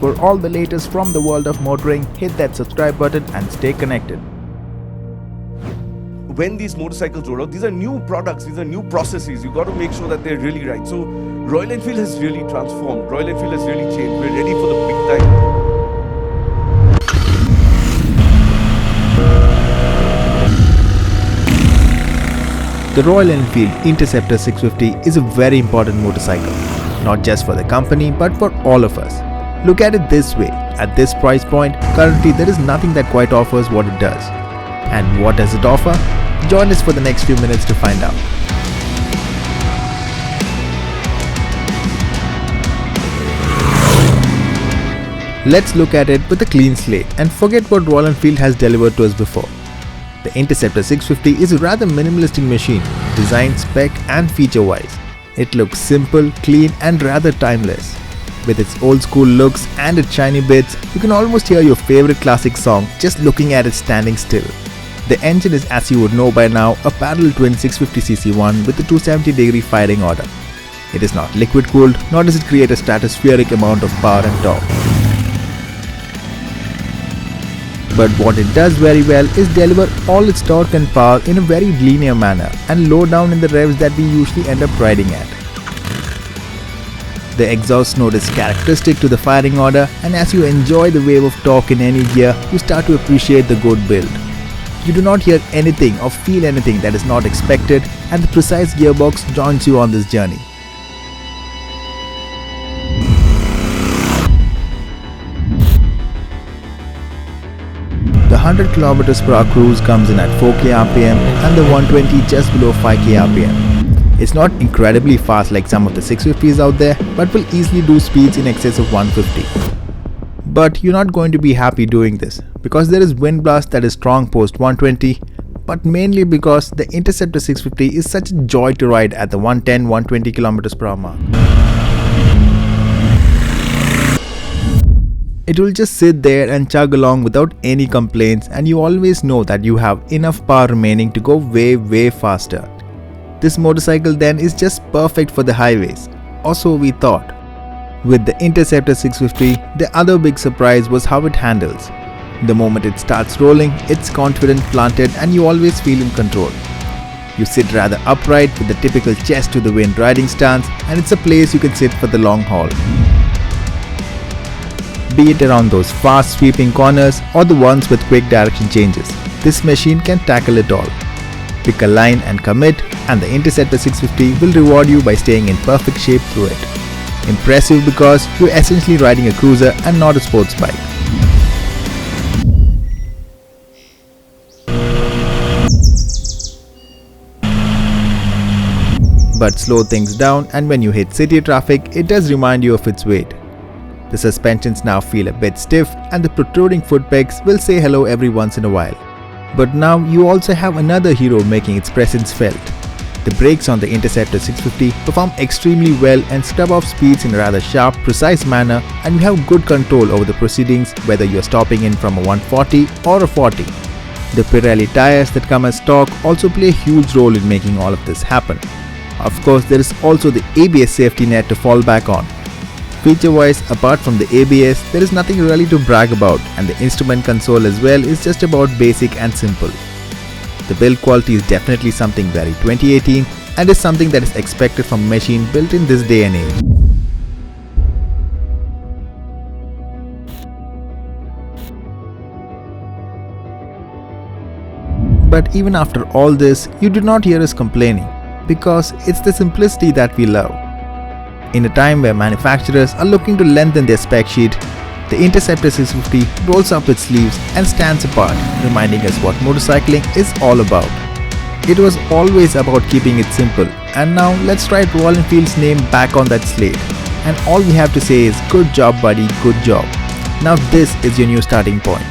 For all the latest from the world of motoring, hit that subscribe button and stay connected. When these motorcycles roll out, these are new products, these are new processes. You got to make sure that they're really right. So Royal Enfield has really transformed. Royal Enfield has really changed. We're ready for the big time. The Royal Enfield Interceptor 650 is a very important motorcycle, not just for the company but for all of us. Look at it this way, at this price point, currently there is nothing that quite offers what it does. And what does it offer? Join us for the next few minutes to find out. Let's look at it with a clean slate and forget what Royal Enfield has delivered to us before. The Interceptor 650 is a rather minimalistic machine, design, spec and feature-wise. It looks simple, clean and rather timeless. With its old school looks and its shiny bits, you can almost hear your favorite classic song just looking at it standing still. The engine is, as you would know by now, a parallel twin 650cc one with a 270-degree firing order. It is not liquid cooled, nor does it create a stratospheric amount of power and torque. But what it does very well is deliver all its torque and power in a very linear manner and low down in the revs that we usually end up riding at. The exhaust note is characteristic to the firing order, and as you enjoy the wave of torque in any gear, you start to appreciate the good build. You do not hear anything or feel anything that is not expected, and the precise gearbox joins you on this journey. The 100 km per hour cruise comes in at 4k rpm and the 120 just below 5k rpm. It's not incredibly fast like some of the 650s out there, but will easily do speeds in excess of 150. But you're not going to be happy doing this, because there is wind blast that is strong post 120, but mainly because the Interceptor 650 is such a joy to ride at the 110-120 km per hour mark. It will just sit there and chug along without any complaints, and you always know that you have enough power remaining to go way faster. This motorcycle then is just perfect for the highways, or so we thought. With the Interceptor 650, the other big surprise was how it handles. The moment it starts rolling, it's confident, planted, and you always feel in control. You sit rather upright with the typical chest to the wind riding stance, and it's a place you can sit for the long haul. Be it around those fast sweeping corners or the ones with quick direction changes, this machine can tackle it all. Pick a line and commit, and the Interceptor 650 will reward you by staying in perfect shape through it. Impressive because you're essentially riding a cruiser and not a sports bike. But slow things down, and when you hit city traffic, it does remind you of its weight. The suspensions now feel a bit stiff, and the protruding foot pegs will say hello every once in a while. But now you also have another hero making its presence felt. The brakes on the Interceptor 650 perform extremely well and scrub off speeds in a rather sharp, precise manner, and you have good control over the proceedings whether you are stopping in from a 140 or a 40. The Pirelli tires that come as stock also play a huge role in making all of this happen. Of course, there is also the ABS safety net to fall back on. Feature-wise, apart from the ABS, there is nothing really to brag about, and the instrument console as well is just about basic and simple. The build quality is definitely something very 2018 and is something that is expected from a machine built in this day and age. But even after all this, you do not hear us complaining, because it's the simplicity that we love. In a time where manufacturers are looking to lengthen their spec sheet, the Interceptor 650 rolls up its sleeves and stands apart, reminding us what motorcycling is all about. It was always about keeping it simple, and now let's write Royal Enfield's name back on that slate. And all we have to say is good job buddy, good job. Now this is your new starting point.